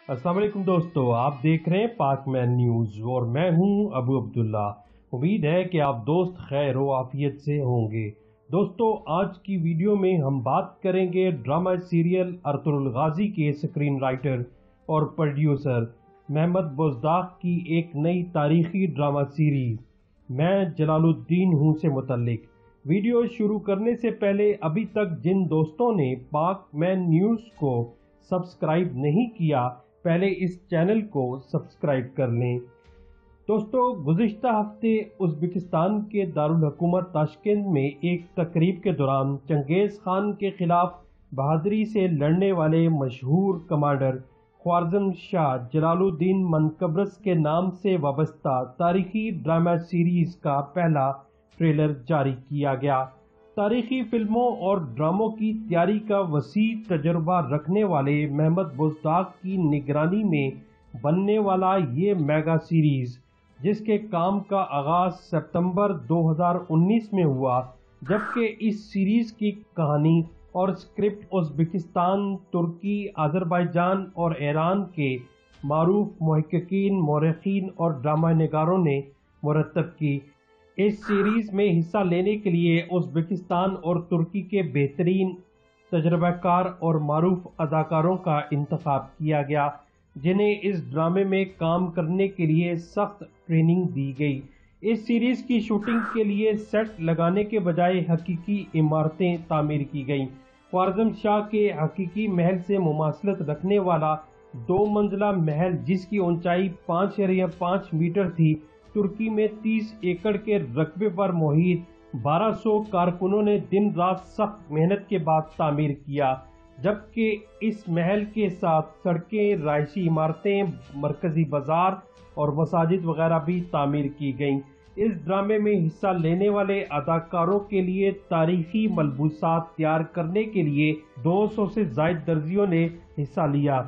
अस्सलाम वालेकुम दोस्तों, आप देख रहे हैं पाक मैन न्यूज़ और मैं हूं अबू अब्दुल्ला। उम्मीद है कि आप दोस्त खैर व आफियत से होंगे। दोस्तों, आज की वीडियो में हम बात करेंगे ड्रामा सीरियल अर्तुगरुल गाजी के स्क्रीन राइटर और प्रोड्यूसर महमद बुज़दाक की एक नई तारीखी ड्रामा सीरीज मैं जलालुद्दीन हूं से मुतल्लिक। वीडियो शुरू करने से पहले अभी तक जिन दोस्तों ने पाक मैन न्यूज़ को सब्सक्राइब नहीं किया, पहले इस चैनल को सब्सक्राइब कर लें। दोस्तों, गुज़िश्ता हफ्ते उज़्बेकिस्तान के दारुल हुकूमत ताशकेंत में एक तकरीब के दौरान चंगेज़ खान के खिलाफ बहादुरी से लड़ने वाले मशहूर कमांडर ख्वारज़म शाह जलालुद्दीन मनकबरस के नाम से वाबस्ता तारीखी ड्रामा सीरीज का पहला ट्रेलर जारी किया गया। तारीखी फिल्मों और ड्रामों की तैयारी का वसी तजुर्बा रखने वाले महमद बुज़दाक की निगरानी में बनने वाला ये मेगा सीरीज, जिसके काम का आगाज सितंबर 2019 में हुआ, जबकि इस सीरीज की कहानी और स्क्रिप्ट उज़्बेकिस्तान, तुर्की, अज़रबैजान और ईरान के मारूफ मुहक्किकीन, मौरखीन और ड्रामा निगारों ने मुरतब की। इस सीरीज में हिस्सा लेने के लिए उज़्बेकिस्तान और तुर्की के बेहतरीन तजर्बाकार और मारूफ अदाकारों का इंतखाब किया गया, जिन्हें इस ड्रामे में काम करने के लिए सख्त ट्रेनिंग दी गई। इस सीरीज की शूटिंग के लिए सेट लगाने के बजाय हकीकी इमारतें तामीर की गईं। ख्वारज़म शाह के हकीकी महल से मुमासलत रखने वाला 2 मंजिला महल, जिसकी ऊंचाई 5.5 मीटर थी, तुर्की में 30 एकड़ के रकबे पर मोहित 1200 कारकुनों ने दिन रात सख्त मेहनत के बाद तामीर किया, जबकि इस महल के साथ सड़कें, रहायशी इमारतें, मरकजी बाजार और मसाजिद वगैरह भी तामीर की गईं। इस ड्रामे में हिस्सा लेने वाले अदाकारों के लिए तारीखी मलबूसात तैयार करने के लिए 200 से ज़ायद दर्जियों ने हिस्सा लिया।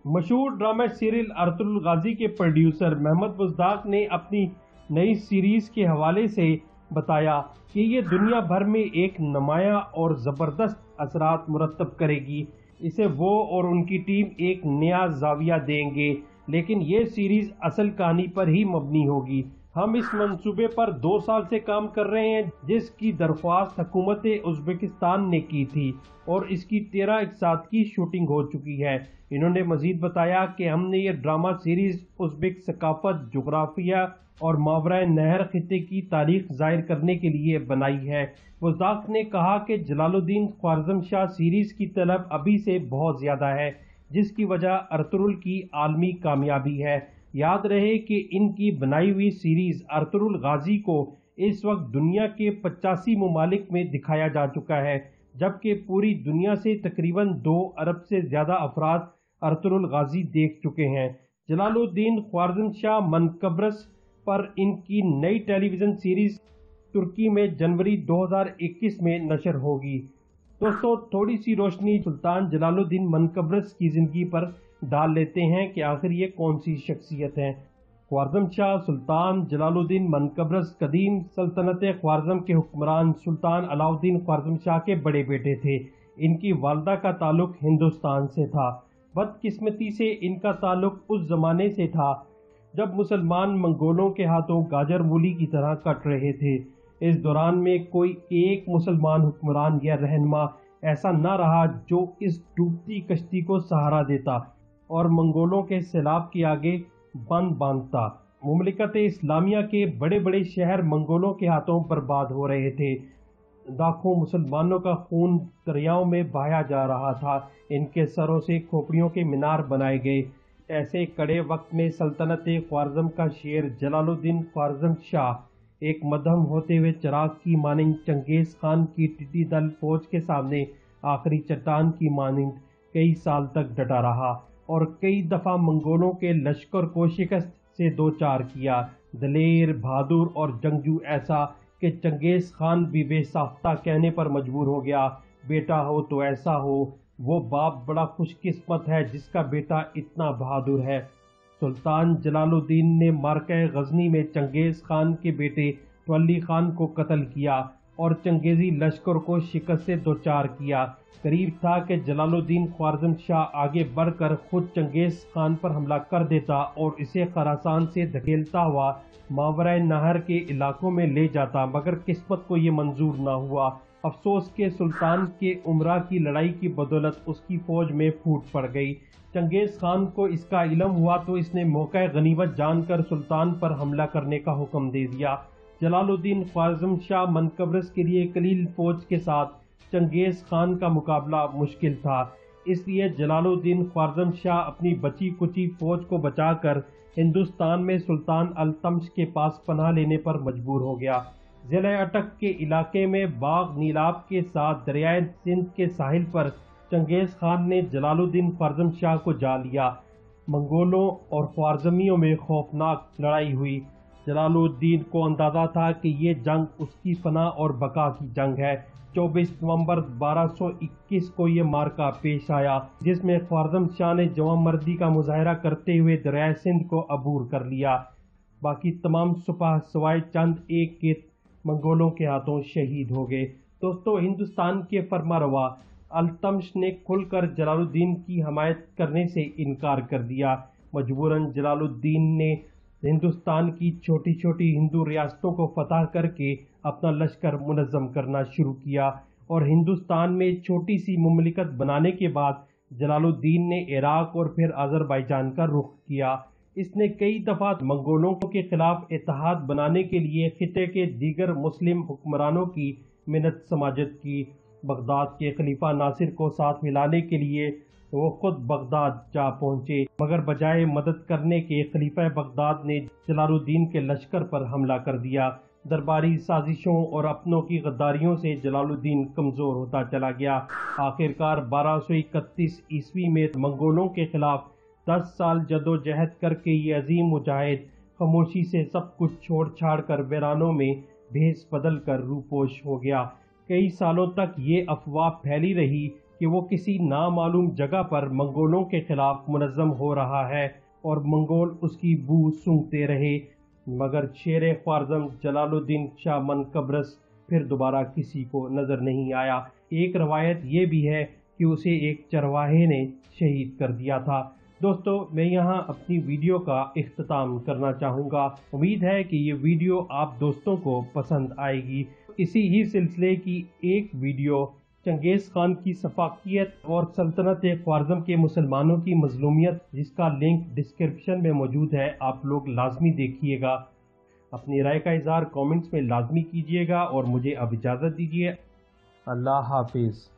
मशहूर ड्रामा सीरियल अर्तुगरुल गाजी के प्रोड्यूसर महमद बुज़दाक ने अपनी नई सीरीज के हवाले से बताया कि ये दुनिया भर में एक नुमायां और ज़बरदस्त असरात मुरतब करेगी। इसे वो और उनकी टीम एक नया ज़ाविया देंगे, लेकिन ये सीरीज असल कहानी पर ही मबनी होगी। हम इस मंसूबे पर 2 साल से काम कर रहे हैं, जिसकी दरख्वास्त हुकूमत उज़्बेकिस्तान ने की थी और इसकी 13 एपिसोड की शूटिंग हो चुकी है। इन्होंने मजीद बताया कि हमने ये ड्रामा सीरीज उज़्बेक सकाफत, जोग्राफिया और मावरा नहर खिते की तारीख जाहिर करने के लिए बनाई है। बुज़दाक ने कहा कि जलालुद्दीन ख्वारज़म शाह सीरीज की तलब अभी से बहुत ज्यादा है, जिसकी वजह अर्तुगरुल की आलमी कामयाबी है। याद रहे कि इनकी बनाई हुई सीरीज अर्तुगरुल गाजी को इस वक्त दुनिया के 85 ममालिक में दिखाया जा चुका है, जबकि पूरी दुनिया से तकरीबन 2 अरब से ज्यादा अफराद अर्तुगरुल गाजी देख चुके हैं। जलालुद्दीन ख्वारज़म शाह मनकबरस पर इनकी नई टेलीविजन सीरीज तुर्की में जनवरी 2021 में नशर होगी। दोस्तों, थोड़ी सी रोशनी सुल्तान जलालुद्दीन मनकबरस की जिंदगी पर डाल लेते हैं कि आखिर ये कौन सी शख्सियत हैं। ख्वारज़म शाह सुल्तान जलालुद्दीन मनकबरस कदीम सल्तनत ख्वारज़म के हुक्मरान सुल्तान अलाउद्दीन ख्वारज़म शाह के बड़े बेटे थे। इनकी वालदा का ताल्लुक हिंदुस्तान से था। बदकिस्मती से इनका ताल्लुक उस जमाने से था जब मुसलमान मंगोलों के हाथों गाजर मूली की तरह कट रहे थे। इस दौरान में कोई एक मुसलमान हुक्मरान या रहनुमा ऐसा न रहा जो इस डूबती कश्ती को सहारा देता और मंगोलों के सैलाब के आगे बंद बांधता। मुमलिकत इस्लामिया के बड़े बड़े शहर मंगोलों के हाथों बर्बाद हो रहे थे। लाखों मुसलमानों का खून दरियाओं में बहाया जा रहा था। इनके सरों से खोपड़ियों के मीनार बनाए गए। ऐसे कड़े वक्त में सल्तनत ख्वारज़म का शेर जलालुद्दीन ख्वारज़म शाह एक मध्यम होते हुए चिराग की मानिंद चंगेज़ खान की टिड्डी दल फौज के सामने आखिरी चट्टान की मानिंद कई साल तक डटा रहा और कई दफा मंगोलों के लश्कर को शिकस्त से दो चार किया। दलेर, बहादुर और जंगजू ऐसा कि चंगेज़ खान भी बेसाख्ता कहने पर मजबूर हो गया। बेटा हो तो ऐसा हो। वो बाप बड़ा खुशकिस्मत है जिसका बेटा इतना बहादुर है। सुल्तान जलालुद्दीन ने मार्के गजनी में चंगेज़ खान के बेटे तवल्ली खान को कत्ल किया। اور چنگیزی لشکر کو شکست سے دوچار کیا۔ قریب تھا کہ جلال الدین خوارزم شاہ آگے بڑھ کر خود چنگیز خان پر حملہ کر دیتا اور اسے خراسان سے دھکیلتا ہوا ماورائے نہر کے علاقوں میں لے جاتا، مگر قسمت کو یہ منظور نہ ہوا۔ افسوس کہ سلطان کے امراء کی لڑائی کی بدولت اس کی فوج میں پھوٹ پڑ گئی۔ چنگیز خان کو اس کا علم ہوا تو اس نے موقع غنیمت جان کر سلطان پر حملہ کرنے کا حکم دے دیا۔ جلال الدین خوارزم شاہ منقبرس کے لیے قلیل فوج کے ساتھ چنگیز خان کا مقابلہ مشکل تھا، اس لیے جلال الدین خوارزم شاہ اپنی بچی کچی فوج کو بچا کر ہندوستان میں سلطان التمش کے پاس پناہ لینے پر مجبور ہو گیا۔ ضلع اٹک کے علاقے میں باغ نیلاب کے ساتھ دریائے سندھ کے ساحل پر چنگیز خان نے جلال الدین خوارزم شاہ کو جا لیا۔ منگولوں اور خوارزمیوں میں خوفناک لڑائی ہوئی۔ جلال الدین کو اندازہ تھا کہ یہ جنگ اس کی فنا اور بقا کی جنگ ہے۔ 24 نومبر 1221 کو یہ معرکہ پیش آیا، جس میں خوارزم شاہ نے جواں مردی کا مظاہرہ کرتے ہوئے دریائے سندھ کو عبور کر لیا۔ باقی تمام سپاہ سوائے چند ایک کے منگولوں کے ہاتھوں شہید ہو گئے۔ دوستو، ہندوستان کے فرما روا التمش نے کھل کر جلال الدین کی حمایت کرنے سے انکار کر دیا۔ مجبوراً جلال الدین نے ہندوستان کی چھوٹی چھوٹی ہندو ریاستوں کو فتح کر کے اپنا لشکر منظم کرنا شروع کیا، اور ہندوستان میں چھوٹی سی مملکت بنانے کے بعد جلال الدین نے عراق اور پھر آذربائیجان کا رخ کیا۔ اس نے کئی دفعہ منگولوں کے خلاف اتحاد بنانے کے لیے خطے کے دیگر مسلم حکمرانوں کی منت سماجت کی۔ بغداد کے خلیفہ ناصر کو ساتھ ملانے کے لیے وہ خود بغداد جا پہنچے، مگر بجائے مدد کرنے کے خلیفہ بغداد نے جلال الدین کے لشکر پر حملہ کر دیا۔ درباری سازشوں اور اپنوں کی غداریوں سے جلال الدین کمزور ہوتا چلا گیا۔ آخرکار 1231 عیسوی میں منگولوں کے خلاف 10 سال جدوجہد کر کے یہ عظیم مجاہد خاموشی سے سب کچھ چھوڑ چھاڑ کر ویرانوں میں بھیس بدل کر روپوش ہو گیا۔ کئی سالوں تک یہ افواہ پھیلی رہی کہ وہ کسی نامعلوم جگہ پر منگولوں کے خلاف منظم ہو رہا ہے، اور منگول اس کی بو سونگھتے رہے، مگر شیر خوارزم جلال الدین شاہ منقبرس پھر دوبارہ کسی کو نظر نہیں آیا۔ ایک روایت یہ بھی ہے کہ اسے ایک چرواہے نے شہید کر دیا تھا۔ دوستو، میں یہاں اپنی ویڈیو کا اختتام کرنا چاہوں گا۔ امید ہے کہ یہ ویڈیو آپ دوستوں کو پسند آئے گی۔ اسی ہی سلسلے کی ایک ویڈیو چنگیز خان کی سفاکیت اور سلطنت خوارزم کے مسلمانوں کی مظلومیت، جس کا لنک ڈسکرپشن میں موجود ہے، آپ لوگ لازمی دیکھیے گا۔ اپنی رائے کا اظہار کامنٹس میں لازمی کیجیے گا، اور مجھے اب اجازت دیجیے۔ اللہ حافظ۔